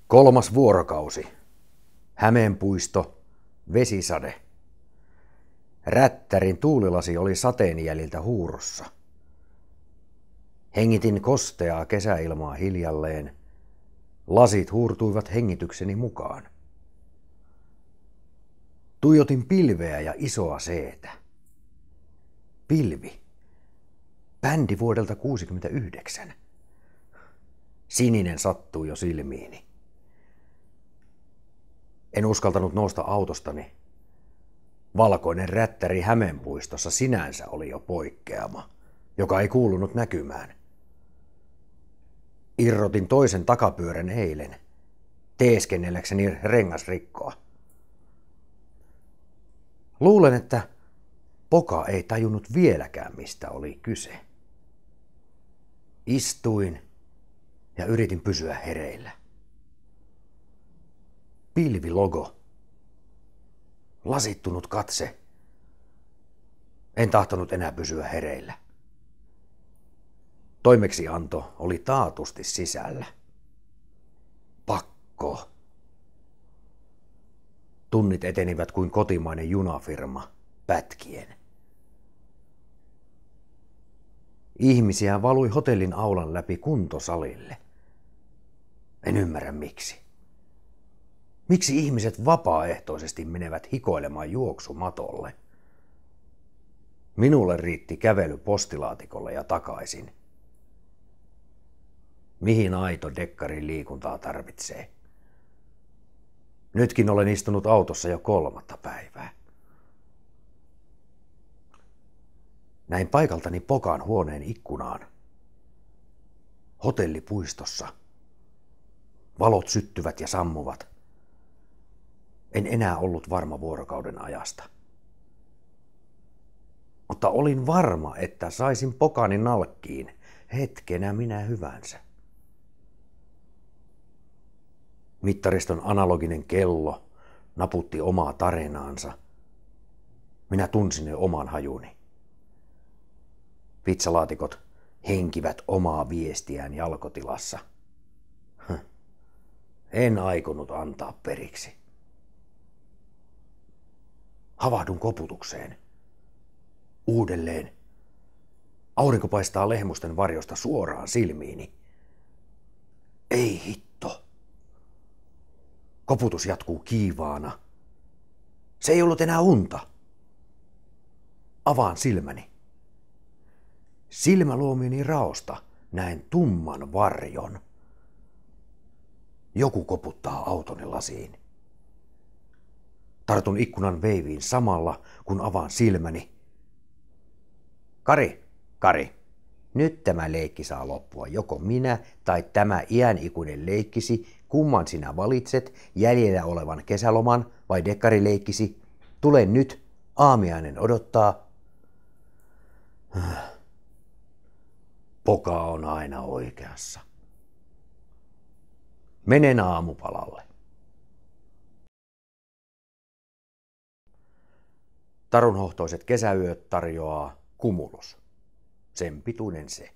Kolmas vuorokausi. Hämeenpuisto, vesisade. Rättärin tuulilasi oli sateenjäljiltä huurussa. Hengitin kosteaa kesäilmaa hiljalleen. Lasit huurtuivat hengitykseni mukaan. Tuijotin pilveä ja isoa seetä. Pilvi. Bändi vuodelta 1969. Sininen sattui jo silmiini. En uskaltanut nousta autostani. Valkoinen rättäri Hämeenpuistossa sinänsä oli jo poikkeama, joka ei kuulunut näkymään. Irrotin toisen takapyörän eilen, teeskennelläkseni rengasrikkoa. Luulen, että poka ei tajunnut vieläkään, mistä oli kyse. Istuin ja yritin pysyä hereillä. Pilvilogo. Lasittunut katse. En tahtonut enää pysyä hereillä. Toimeksianto oli taatusti sisällä. Pakko. Tunnit etenivät kuin kotimainen junafirma pätkien. Ihmisiä valui hotellin aulan läpi kuntosalille. En ymmärrä miksi. Miksi ihmiset vapaaehtoisesti menevät hikoilemaan juoksumatolle? Minulle riitti kävely postilaatikolle ja takaisin. Mihin aito dekkarin liikuntaa tarvitsee? Nytkin olen istunut autossa jo 3. päivää. Näin paikaltani pokaan huoneen ikkunaan. Hotellipuistossa. Valot syttyvät ja sammuvat. En enää ollut varma vuorokauden ajasta. Mutta olin varma, että saisin pokani nalkkiin hetkenä minä hyvänsä. Mittariston analoginen kello naputti omaa tarenaansa. Minä tunsin jo oman hajuni. Pizzalaatikot henkivät omaa viestiään jalkotilassa. En aikonut antaa periksi. Havahdun koputukseen. Uudelleen. Aurinko paistaa lehmusten varjosta suoraan silmiini. Ei hitto. Koputus jatkuu kiivaana. Se ei ollut enää unta. Avaan silmäni. Silmäluomiini raosta näen tumman varjon. Joku koputtaa autoni lasiin. Tartun ikkunan veiviin samalla, kun avaan silmäni. Kari, nyt tämä leikki saa loppua. Joko minä tai tämä iänikuinen leikkisi, kumman sinä valitset, jäljellä olevan kesäloman vai dekkarileikkisi? Tule nyt, aamiainen odottaa. Poka on aina oikeassa. Menen aamupalalle. Tarunhohtoiset kesäyöt tarjoaa Cumulus. Sen pituinen se.